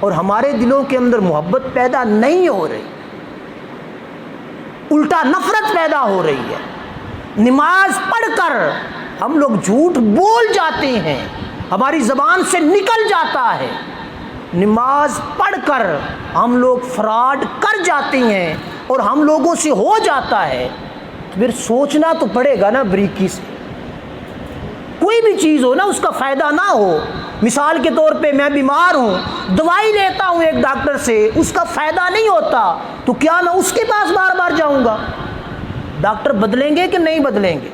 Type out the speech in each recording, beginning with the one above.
اور ہمارے دلوں کے اندر محبت پیدا نہیں ہو رہی، الٹا نفرت پیدا ہو رہی ہے۔ نماز پڑھ کر ہم لوگ جھوٹ بول جاتے ہیں، ہماری زبان سے نکل جاتا ہے، نماز پڑھ کر ہم لوگ فراڈ کر جاتے ہیں اور ہم لوگوں سے ہو جاتا ہے۔ پھر سوچنا تو پڑے گا نا بریکی سے، کوئی بھی چیز ہو نا اس کا فائدہ نہ ہو۔ مثال کے طور پہ میں بیمار ہوں، دوائی لیتا ہوں ایک ڈاکٹر سے، اس کا فائدہ نہیں ہوتا تو کیا میں اس کے پاس بار بار جاؤں گا؟ ڈاکٹر بدلیں گے کہ نہیں بدلیں گے؟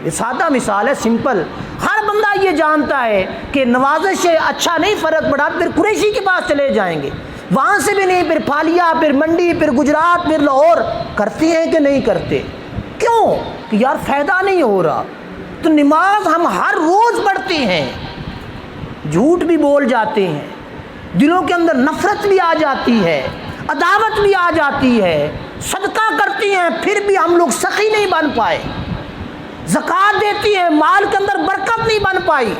یہ سادہ مثال ہے، سمپل۔ ہر بندہ یہ جانتا ہے کہ نوازش سے اچھا نہیں فرق پڑا، پھر قریشی کے پاس چلے جائیں گے، وہاں سے بھی نہیں، پھر پھالیا، پھر منڈی، پھر گجرات، پھر لاہور۔ کرتے ہیں کہ نہیں کرتے؟ کیوں؟ کہ یار فائدہ نہیں ہو رہا۔ تو نماز ہم ہر روز پڑھتے ہیں، جھوٹ بھی بول جاتے ہیں، دلوں کے اندر نفرت بھی آ جاتی ہے، عداوت بھی آ جاتی ہے، صدقہ کرتی ہیں پھر بھی ہم لوگ سخی نہیں بن پائے، زکوٰۃ دیتی ہیں مال کے اندر برکت نہیں بن پائی۔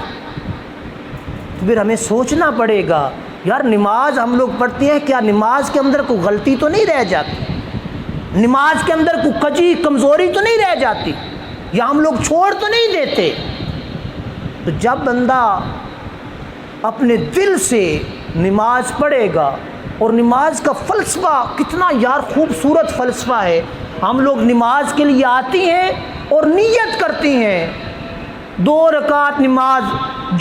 تو پھر ہمیں سوچنا پڑے گا یار نماز ہم لوگ پڑھتے ہیں، کیا نماز کے اندر کوئی غلطی تو نہیں رہ جاتی؟ نماز کے اندر کوئی کجی کمزوری تو نہیں رہ جاتی؟ یا ہم لوگ چھوڑ تو نہیں دیتے؟ تو جب بندہ اپنے دل سے نماز پڑھے گا، اور نماز کا فلسفہ کتنا یار خوبصورت فلسفہ ہے۔ ہم لوگ نماز کے لیے آتی ہیں اور نیت کرتی ہیں، 2 رکعت نماز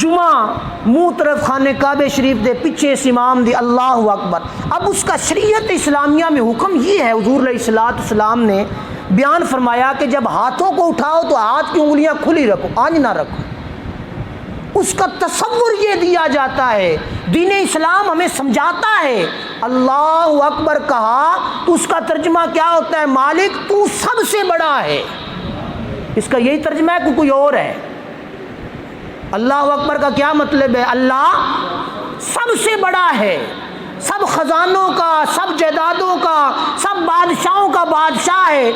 جمعہ، منہ طرف خانہ کعبہ شریف دے، پیچھے سے امام دی، اللہ اکبر۔ اب اس کا شریعت اسلامیہ میں حکم یہ ہے، حضور علیہ الصلوۃ والسلام نے بیان فرمایا کہ جب ہاتھوں کو اٹھاؤ تو ہاتھ کی انگلیاں کھلی رکھو، آنج نہ رکھو۔ اس کا تصور یہ دیا جاتا ہے، دین اسلام ہمیں سمجھاتا ہے۔ اللہ اکبر کہا تو اس کا ترجمہ کیا ہوتا ہے؟ مالک تو سب سے بڑا ہے۔ اس کا یہی ترجمہ ہے کہ کوئی اور ہے؟ اللہ اکبر کا کیا مطلب ہے؟ اللہ سب سے بڑا ہے، سب خزانوں کا، سب جائیدادوں کا، سب بادشاہوں کا بادشاہ ہے۔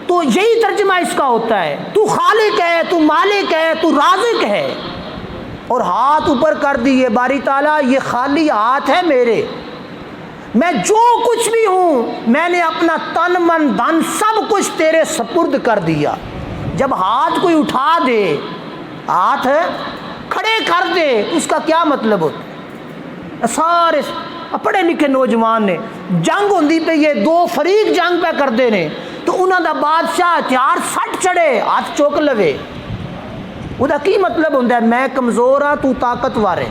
تو یہی ترجمہ اس کا ہوتا ہے، تو خالق ہے، تو مالک ہے، تو رازق ہے۔ اور ہاتھ اوپر کر دیے، باری تعالیٰ یہ خالی ہاتھ ہے میرے، میں جو کچھ بھی ہوں میں نے اپنا تن من دھن سب کچھ تیرے سپرد کر دیا۔ جب ہاتھ کوئی اٹھا دے، ہاتھ کھڑے کر دے، اس کا کیا مطلب ہوتا ہے؟ سارے پڑھے لکھے نوجوان نے جنگ ہوندی پہ یہ 2 فریق جنگ پہ کرتے نے، تو انہوں دا بادشاہ ہتھیار سٹ چڑھے، ہاتھ چوک لوے، وہ دا کی مطلب ہوتا ہے؟ میں کمزور ہاں، تو طاقتور ہے،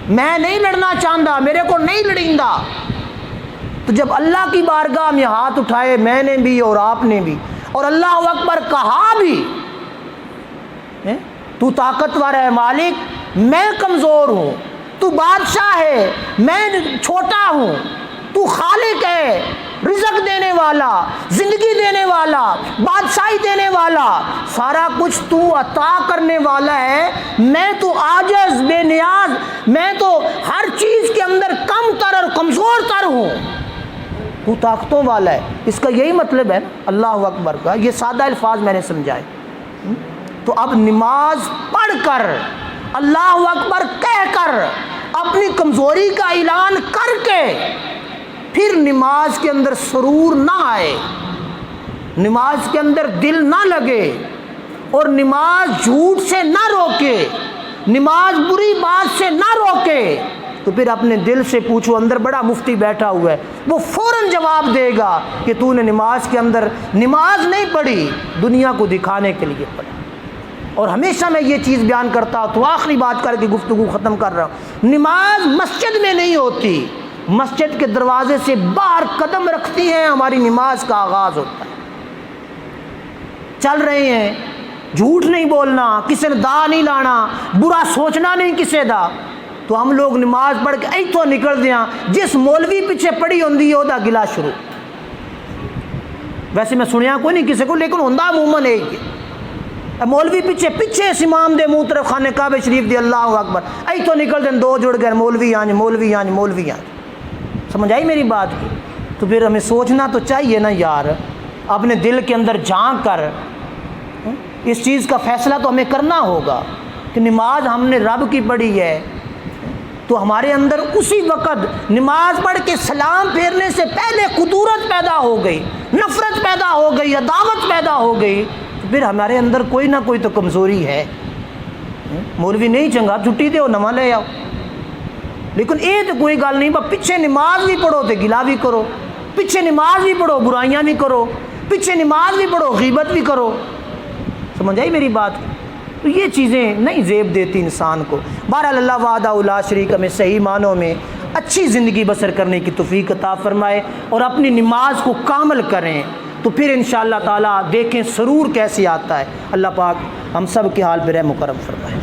میں نہیں لڑنا چاہتا، میرے کو نہیں لڑیندا۔ تو جب اللہ کی بارگاہ میں ہاتھ اٹھائے، میں نے بھی اور آپ نے بھی، اور اللہ اکبر کہا بھی، تو طاقتور ہے مالک، میں کمزور ہوں، تو بادشاہ ہے، میں چھوٹا ہوں، تو خالق ہے، رزق دینے والا، زندگی دینے والا، بادشاہی دینے والا، سارا کچھ تو عطا کرنے والا ہے، میں تو عاجز بے نیاز، میں تو ہر چیز کے اندر کم تر اور کمزور تر ہوں، تو طاقتوں والا ہے۔ اس کا یہی مطلب ہے اللہ اکبر کا، یہ سادہ الفاظ میں نے سمجھائے۔ تو اب نماز پڑھ کر، اللہ اکبر کہہ کر، اپنی کمزوری کا اعلان کر کے، پھر نماز کے اندر سرور نہ آئے، نماز کے اندر دل نہ لگے، اور نماز جھوٹ سے نہ روکے، نماز بری بات سے نہ روکے، تو پھر اپنے دل سے پوچھو، اندر بڑا مفتی بیٹھا ہوا ہے، وہ فوراً جواب دے گا کہ تو نے نماز کے اندر نماز نہیں پڑھی، دنیا کو دکھانے کے لیے پڑھی۔ اور ہمیشہ میں یہ چیز بیان کرتا ہوں، تو آخری بات کر کے گفتگو ختم کر رہا ہوں، نماز مسجد میں نہیں ہوتی، مسجد کے دروازے سے باہر قدم رکھتی ہیں ہماری نماز کا آغاز ہوتا ہے۔ چل رہے ہیں، جھوٹ نہیں بولنا، کسی نے دا نہیں لانا، برا سوچنا نہیں کسی دا، تو ہم لوگ نماز پڑھ کے ایتھوں نکل دیا، جس مولوی پیچھے پڑھی ہوندی ہے دا گلا شروع۔ ویسے میں سنیا کوئی نہیں کسی کو، لیکن ہوندا عموماً ہے کہ مولوی پیچھے اس امام دے منہ طرف خانہ کعبہ شریف دی، اللہ اکبر، ایتھوں نکل دیں، 2 جڑ گئے، مولوی آنج مولوی آنج مولوی آنج۔ سمجھ آئی میری بات کی؟ تو پھر ہمیں سوچنا تو چاہیے نا یار، اپنے دل کے اندر جھانک کر اس چیز کا فیصلہ تو ہمیں کرنا ہوگا کہ نماز ہم نے رب کی پڑھی ہے، تو ہمارے اندر اسی وقت نماز پڑھ کے سلام پھیرنے سے پہلے خطورت پیدا ہو گئی، نفرت پیدا ہو گئی، عداوت پیدا ہو گئی، تو پھر ہمارے اندر کوئی نہ کوئی تو کمزوری ہے۔ مولوی نہیں چنگا چھٹی دے نواں لے آؤ، لیکن یہ تو کوئی گل نہیں، بس پیچھے نماز بھی پڑھو تو گلا بھی کرو، پیچھے نماز بھی پڑھو برائیاں بھی کرو، پیچھے نماز بھی پڑھو غیبت بھی کرو۔ سمجھ آئی میری بات؟ تو یہ چیزیں نہیں زیب دیتی انسان کو۔ بہرحال اللہ وحدہ لا شریک ہمیں صحیح معنوں میں اچھی زندگی بسر کرنے کی توفیق عطا فرمائے اور اپنی نماز کو کامل کریں، تو پھر انشاءاللہ تعالیٰ دیکھیں سرور کیسے آتا ہے۔ اللہ پاک ہم سب کے حال پہ رحم و کرم فرمائے۔